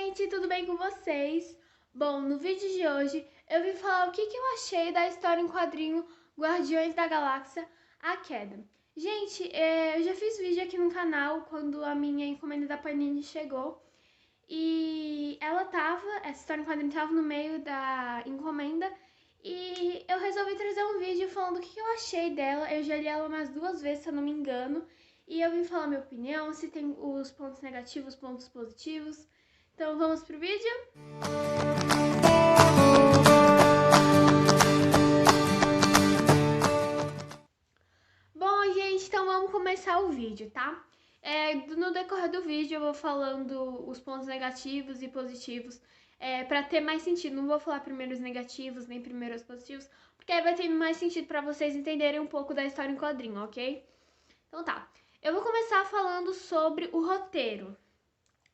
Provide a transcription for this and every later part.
gente, tudo bem com vocês? Bom, no vídeo de hoje eu vim falar o que eu achei da história em quadrinho Guardiões da Galáxia, A Queda. Gente, eu já fiz vídeo aqui no canal quando a minha encomenda da Panini chegou e essa história em quadrinho tava no meio da encomenda e eu resolvi trazer um vídeo falando o que eu achei dela. Eu já li ela umas 2 vezes, se eu não me engano, e eu vim falar minha opinião, se tem os pontos negativos, pontos positivos. Então vamos pro vídeo? Bom, gente, então vamos começar o vídeo, tá? No decorrer do vídeo eu vou falando os pontos negativos e positivos, pra ter mais sentido. Não vou falar primeiro os negativos, nem primeiro os positivos, porque aí vai ter mais sentido pra vocês entenderem um pouco da história em quadrinho, ok? Então tá, eu vou começar falando sobre o roteiro.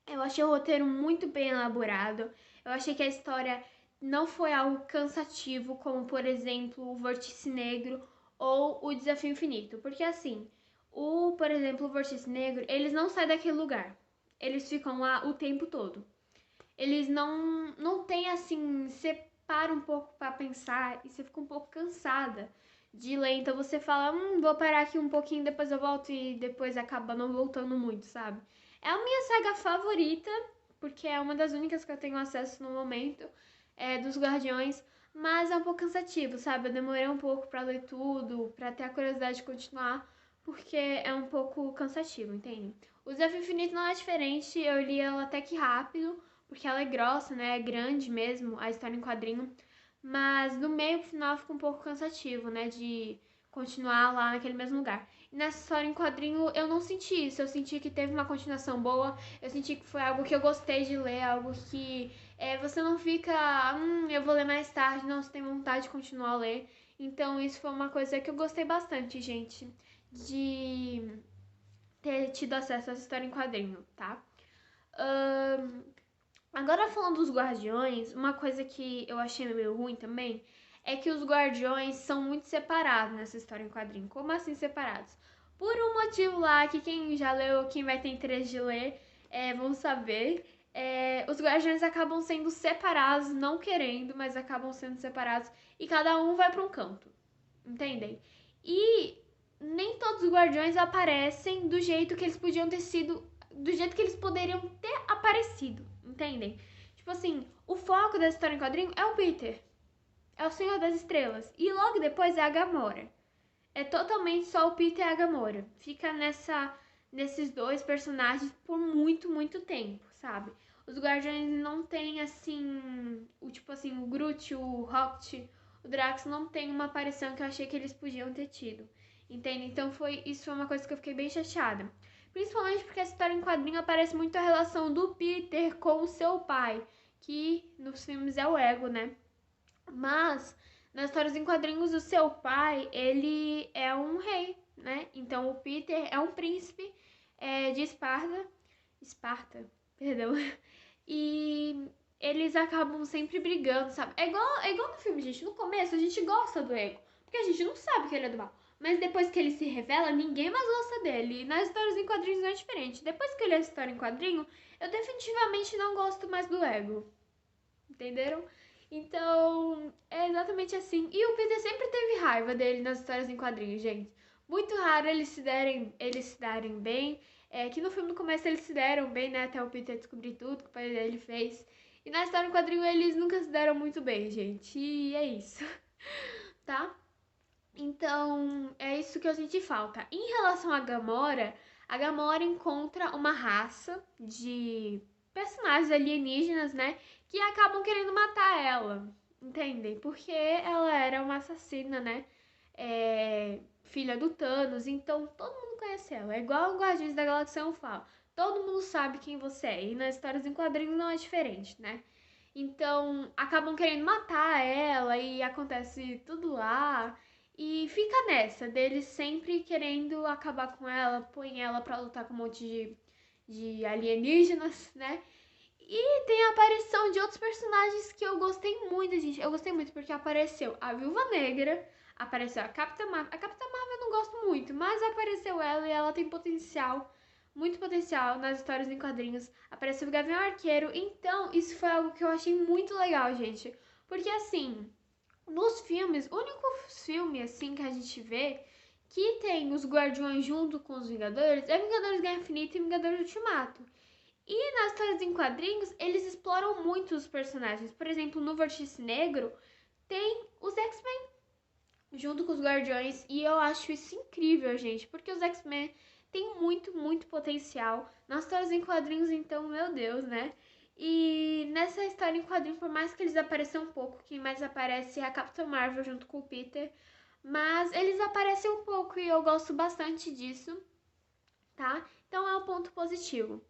Eu achei o roteiro muito bem elaborado. Eu achei que a história não foi algo cansativo, como, por exemplo, o Vórtice Negro ou o Desafio Infinito. Porque, assim, por exemplo, o Vórtice Negro, eles não saem daquele lugar. Eles ficam lá o tempo todo. Eles não têm, assim, você para um pouco pra pensar e você fica um pouco cansada de ler. Então você fala, vou parar aqui um pouquinho, depois eu volto, e depois acaba não voltando muito, sabe? É a minha saga favorita, porque é uma das únicas que eu tenho acesso no momento, dos Guardiões, mas é um pouco cansativo, sabe? Eu demorei um pouco pra ler tudo, pra ter a curiosidade de continuar, porque é um pouco cansativo, entende? O Desafio Infinito não é diferente, eu li ela até que rápido, porque ela é grossa, né? É grande mesmo, a história em quadrinho, mas do meio pro final fica um pouco cansativo, né? De continuar lá naquele mesmo lugar. E nessa história em quadrinho eu não senti isso, eu senti que teve uma continuação boa, eu senti que foi algo que eu gostei de ler, algo que você não fica, eu vou ler mais tarde, não, você tem vontade de continuar a ler. Então isso foi uma coisa que eu gostei bastante, gente, de ter tido acesso a essa história em quadrinho, tá? Agora falando dos Guardiões, uma coisa que eu achei meio ruim também é que os Guardiões são muito separados nessa história em quadrinho. Como assim separados? Por um motivo lá que quem já leu, quem vai ter interesse de ler, vão saber. Os Guardiões acabam sendo separados, não querendo, mas acabam sendo separados e cada um vai para um canto, entendem? E nem todos os Guardiões aparecem do jeito que eles podiam ter sido, do jeito que eles poderiam ter aparecido, entendem? Tipo assim, o foco da história em quadrinho é o Peter, é o Senhor das Estrelas, e logo depois é a Gamora. É totalmente só o Peter e a Gamora. Fica nesses dois personagens por muito, muito tempo, sabe? Os Guardiões não tem assim, o Groot, o Rocket, o Drax não tem uma aparição que eu achei que eles podiam ter tido. Entende? Então isso foi uma coisa que eu fiquei bem chateada. Principalmente porque a história em quadrinho aparece muito a relação do Peter com o seu pai, que nos filmes é o Ego, né? Mas nas histórias em quadrinhos, o seu pai, ele é um rei, né? Então o Peter é um príncipe de Esparta, perdão. E eles acabam sempre brigando, sabe? É igual no filme, gente. No começo a gente gosta do Ego, porque a gente não sabe que ele é do mal. Mas depois que ele se revela, ninguém mais gosta dele. E nas histórias em quadrinhos não é diferente. Depois que eu li a história em quadrinho, eu definitivamente não gosto mais do Ego. Entenderam? Então, é exatamente assim. E o Peter sempre teve raiva dele nas histórias em quadrinhos, gente. Muito raro eles se darem bem. Que no filme no começo eles se deram bem, né? Até o Peter descobrir tudo que o pai dele fez. E na história em quadrinho eles nunca se deram muito bem, gente. E é isso, tá? Então, é isso que eu senti falta. Em relação a Gamora encontra uma raça de personagens alienígenas, né? Que acabam querendo matar ela, entendem? Porque ela era uma assassina, né? Filha do Thanos, então todo mundo conhece ela. É igual o Guardiões da Galáxia eu falo. Todo mundo sabe quem você é. E nas histórias em quadrinhos não é diferente, né? Então, acabam querendo matar ela e acontece tudo lá. E fica nessa, deles sempre querendo acabar com ela, põe ela pra lutar com um monte de alienígenas, né? E tem a aparição de outros personagens que eu gostei muito, gente. Eu gostei muito porque apareceu a Viúva Negra, apareceu a Capitã Marvel. A Capitã Marvel eu não gosto muito, mas apareceu ela e ela tem potencial muito potencial nas histórias em quadrinhos. Apareceu o Gavião Arqueiro, então isso foi algo que eu achei muito legal, gente. Porque assim, nos filmes, o único filme assim que a gente vê que tem os Guardiões junto com os Vingadores é Vingadores Guerra Infinita e Vingadores Ultimato. E nas histórias em quadrinhos, eles exploram muito os personagens. Por exemplo, no Vórtice Negro tem os X-Men junto com os Guardiões e eu acho isso incrível, gente, porque os X-Men têm muito, muito potencial. Nas histórias em quadrinhos, então, meu Deus, né? E nessa história em quadrinhos, por mais que eles apareçam um pouco, quem mais aparece é a Capitã Marvel junto com o Peter, mas eles aparecem um pouco e eu gosto bastante disso, tá? Então é um ponto positivo.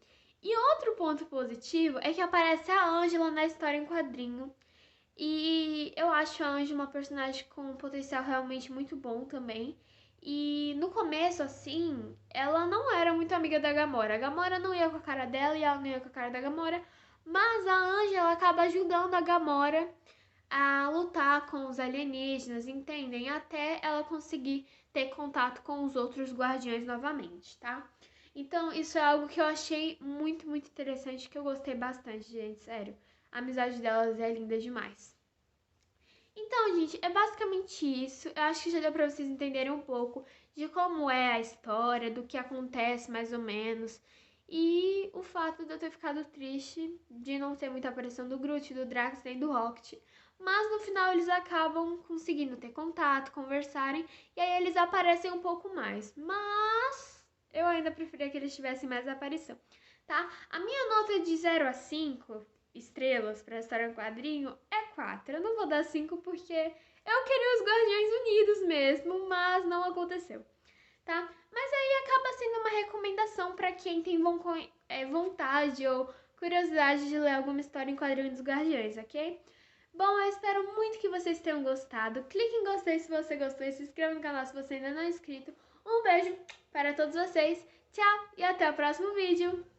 E outro ponto positivo é que aparece a Angela na história em quadrinho. E eu acho a Angela uma personagem com um potencial realmente muito bom também. E no começo, assim, ela não era muito amiga da Gamora. A Gamora não ia com a cara dela e ela não ia com a cara da Gamora. Mas a Angela acaba ajudando a Gamora a lutar com os alienígenas, entendem? Até ela conseguir ter contato com os outros guardiões novamente, tá? Então, isso é algo que eu achei muito, muito interessante, que eu gostei bastante, gente, sério. A amizade delas é linda demais. Então, gente, é basicamente isso. Eu acho que já deu pra vocês entenderem um pouco de como é a história, do que acontece mais ou menos. E o fato de eu ter ficado triste de não ter muita aparição do Groot, do Drax nem do Rocket. Mas no final eles acabam conseguindo ter contato, conversarem, e aí eles aparecem um pouco mais. Mas eu ainda preferia que eles tivessem mais aparição, tá? A minha nota de 0 a 5 estrelas pra história em quadrinho é 4. Eu não vou dar 5 porque eu queria os Guardiões Unidos mesmo, mas não aconteceu, tá? Mas aí acaba sendo uma recomendação pra quem tem vontade ou curiosidade de ler alguma história em quadrinho dos Guardiões, ok? Bom, eu espero muito que vocês tenham gostado. Clique em gostei se você gostou e se inscreva no canal se você ainda não é inscrito. Um beijo para todos vocês, tchau e até o próximo vídeo!